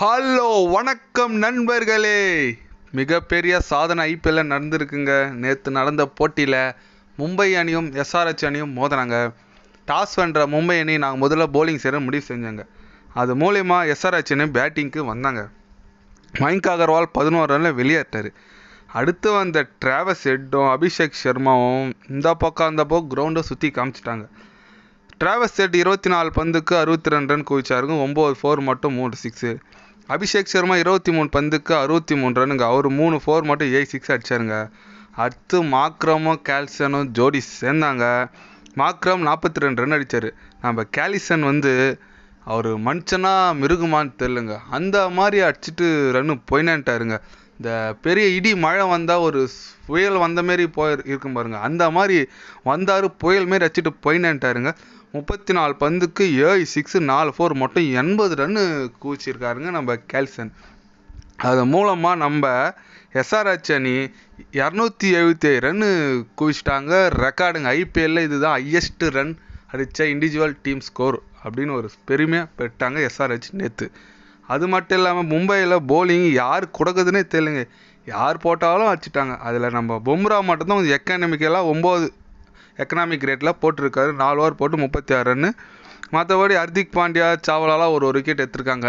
Hello வணக்கம் நண்பர்களே. மிகப்பெரிய சாதனை ஐபிஎல்ல நடந்திருக்குங்க. நேற்று நடந்த போட்டியில் மும்பை அணியும் எஸ்ஆர்ஹெச் அணியும் மோதினாங்க. டாஸ் வென்ற மும்பை அணி நாங்கள் முதல்ல போலிங் செய்ய முடிவு செஞ்சோங்க. அது மூலயமா எஸ்ஆர்ஹெச் அணி பேட்டிங்க்கு வந்தாங்க. மயங்க் அகர்வால் 11 ரனில் வெளியேற்றார். அடுத்து வந்த டிராவஸ் ஹெட்டும் அபிஷேக் சர்மாவும் இந்த பக்கம் அந்த பக்கம் கிரவுண்டை சுற்றி காமிச்சிட்டாங்க. டிராவஸ் ஹெட் 24 பந்துக்கு 62 ரன் குவிச்சாருங்க. 9 4 மட்டும் 3 6. அபிஷேக் சர்மா 23 பந்துக்கு 63 ரனுங்க. அவர் 3 4 மட்டும் 8 6 அடிச்சாருங்க. அடுத்து மாக்ரமும் கேல்சனும் ஜோடி சேர்ந்தாங்க. மாக்ரம் 42 ரன் அடித்தார். நம்ம கேலிசன் அவர் மனுஷனா மிருகுமான்னு தெரிலங்க. அந்த மாதிரி அடிச்சுட்டு ரன்னு போயினான்ட்டாருங்க. இந்த பெரிய இடி மழை வந்தால் ஒரு புயல் வந்த மாரி இருக்கும் பாருங்க, அந்த மாதிரி வந்தார். புயல் மாரி அடிச்சுட்டு போயினான்ட்டாருங்க. 34 பந்துக்கு 7 6 4 4 மட்டும் 80 ரன்னு குவிச்சிருக்காருங்க நம்ம கேல்சன். அது மூலமாக நம்ம எஸ்ஆர்ஹெச் அணி 277 ரன்னு குவிச்சிட்டாங்க. ரெக்கார்டுங்க. ஐபிஎல்ல இதுதான் ஹையஸ்ட் ரன் அடித்த இண்டிவிஜுவல் டீம் ஸ்கோர் அப்படின்னு ஒரு பெருமையாக பெற்றாங்க எஸ்ஆர்ஹெச் நேற்று. அது மட்டும் இல்லாமல் மும்பையில் போலிங் யார் கொடுக்குதுன்னே தெரியலைங்க. யார் போட்டாலும் அடிச்சிட்டாங்க. அதில் நம்ம பும்ரா மட்டும்தான் கொஞ்சம் எக்கனாமிக்கலாக 9 எக்கனாமிக் ரேட்டில் போட்டிருக்காரு. 4 ஓவர் போட்டு 36 ரன்னு. மற்றபடி ஹர்திக் பாண்டியா சாவலாலாம் ஒரு விக்கெட் எடுத்திருக்காங்க.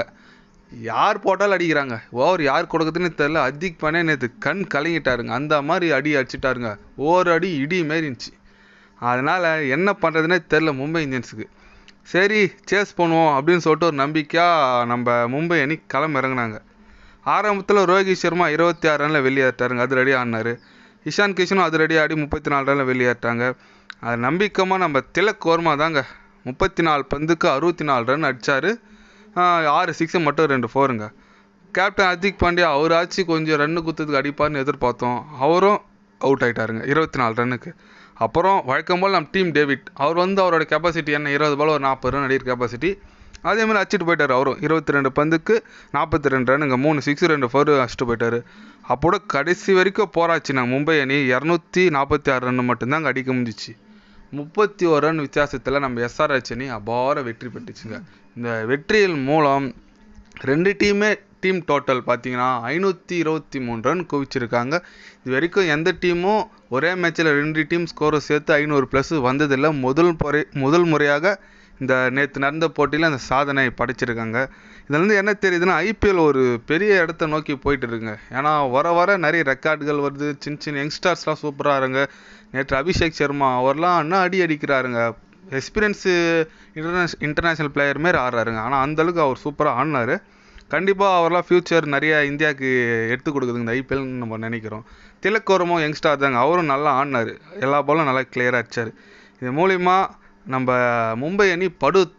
யார் போட்டாலும் அடிக்கிறாங்க. ஓவர் யார் கொடுக்குதுன்னு தெரியல. ஹர்திக் பாண்டியா நேற்று கண் கலங்கிட்டாருங்க. அந்த மாதிரி அடி அடிச்சிட்டாருங்க. ஒவ்வொரு அடி இடி மாரி இருந்துச்சு. அதனால் என்ன பண்ணுறதுனே தெரில மும்பை இந்தியன்ஸுக்கு. சரி சேஸ் பண்ணுவோம் அப்படின்னு சொல்லிட்டு ஒரு நம்பிக்கையாக நம்ம மும்பை அணி இறங்குனாங்க. ஆரம்பத்தில் ரோஹித் சர்மா 26 ரனில் வெளியேற்றாருங்க. அது ரெடி ஆடினார். இஷான் கிஷனும் அது ரெடி ஆடி 34 ரனில் வெளியேற்றாங்க. அது நம்பிக்கைமாக நம்ம திலக் வர்மா தாங்க 34 பந்துக்கு 64 ரன் அடித்தார். 6 6 மட்டும் 2 4ங்க. கேப்டன் ஹர்திக் பாண்டியா அவராச்சு கொஞ்சம் ரன்னு குத்துறதுக்கு அடிப்பார்னு எதிர்பார்த்தோம். அவரும் அவுட் ஆகிட்டாருங்க 24 ரன்னுக்கு. அப்புறம் வழக்கம் போல் நம்ம டீம் டேவிட் அவர் அவரோட கெப்பாசிட்டி என்ன 20 பால் ஒரு 40 ரன் அடிக்கிற கெப்பாசிட்டி. அதேமாதிரி அடிச்சுட்டு போயிட்டார். அவரும் 22 பந்துக்கு 42 ரன்னுங்க. 3 6 2 4 அடிச்சுட்டு போயிட்டார். அப்போட கடைசி வரைக்கும் போராச்சு. நாங்கள் மும்பை அணி 246 ரன் மட்டும்தாங்க அடிக்க முடிஞ்சிச்சு. 31 ரன் வித்தியாசத்தில் நம்ம எஸ்ஆர்ஹெச் அணி அபார வெற்றி பெற்றுச்சுங்க. இந்த வெற்றியின் மூலம் 2 டீம் டோட்டல் பார்த்தீங்கன்னா 523 ரன் குவிச்சிருக்காங்க. இது வரைக்கும் எந்த டீமும் ஒரே மேட்சில் 2 டீம் ஸ்கோரை சேர்த்து 500+ வந்ததில்லை. முதல் முறையாக இந்த நேற்று நடந்த போட்டியில் அந்த சாதனை படைச்சிருக்காங்க. இதுலேருந்து என்ன தெரியுதுன்னா ஐபிஎல் ஒரு பெரிய இடத்த நோக்கி போயிட்டு இருக்குங்க. ஏன்னா வர நிறைய ரெக்கார்டுகள் வருது. சின்ன யங்ஸ்டர்ஸ்லாம் சூப்பராக இருங்க. நேற்று அபிஷேக் சர்மா அவர்லாம் என்ன அடி அடிக்கிறாருங்க. எக்ஸ்பீரியன்ஸு இன்டர்நேஷ்னல் பிளேயர் மாரி ஆடுறாருங்க. ஆனால் அந்தளவுக்கு அவர் சூப்பராக ஆடினார். கண்டிப்பாக அவரெல்லாம் ஃப்யூச்சர் நிறைய இந்தியாவுக்கு எடுத்து கொடுக்குதுங்க இந்த ஐபிஎல்னு நம்ம நினைக்கிறோம். திலக் வர்மா யங்ஸ்டார் தாங்க. அவரும் நல்லா ஆடினார். எல்லா பாலும் நல்லா கிளியராக அடித்தார். இது மூலிமா நம்ம மும்பை அணி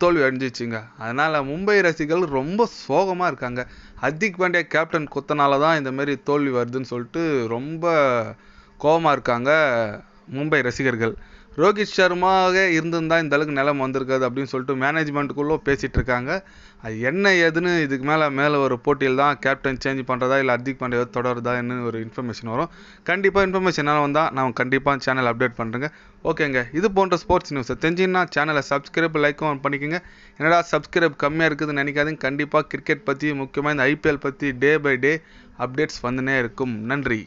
தோல்வி அடைஞ்சிச்சுங்க. அதனால் மும்பை ரசிகர்கள் ரொம்ப சோகமாக இருக்காங்க. ஹர்திக் பாண்டியா கேப்டன் குத்தனால தான் இந்தமாரி தோல்வி வருதுன்னு சொல்லிட்டு ரொம்ப கோபமாக இருக்காங்க மும்பை ரசிகர்கள். ரோஹித் சர்மாவே இருந்திருந்தால் இந்த அளவுக்கு நிலம் வந்திருக்காது அப்படின்னு சொல்லிட்டு மேனேஜ்மெண்ட்டுக்குள்ளே பேசிகிட்டு இருக்காங்க. அது என்ன ஏதுன்னு இதுக்கு மேலே ஒரு போட்டியில் தான் கேப்டன் சேஞ்ச் பண்ணுறதா இல்லை ஹர்திக் பாண்டியா தொடருதா என்ன ஒரு இன்ஃபர்மேஷன் வரும். கண்டிப்பாக இன்ஃபர்மேஷன் வந்தால் நான் கண்டிப்பாக சேனல் அப்டேட் பண்ணுறேங்க. ஓகேங்க. இது போன்ற ஸ்போர்ட்ஸ் நியூஸை தெரிஞ்சிங்கன்னா சேனலை சப்ஸ்கிரைப் லைக்கும் பண்ணிக்கோங்க. என்னடா சப்ஸ்கிரைப் கம்மியாக இருக்குதுன்னு நினைக்காதீங்க. கண்டிப்பாக கிரிக்கெட் பற்றி முக்கியமாக இந்த ஐபிஎல் பற்றி டே பை டே அப்டேட்ஸ் வந்துனே இருக்கும். நன்றி.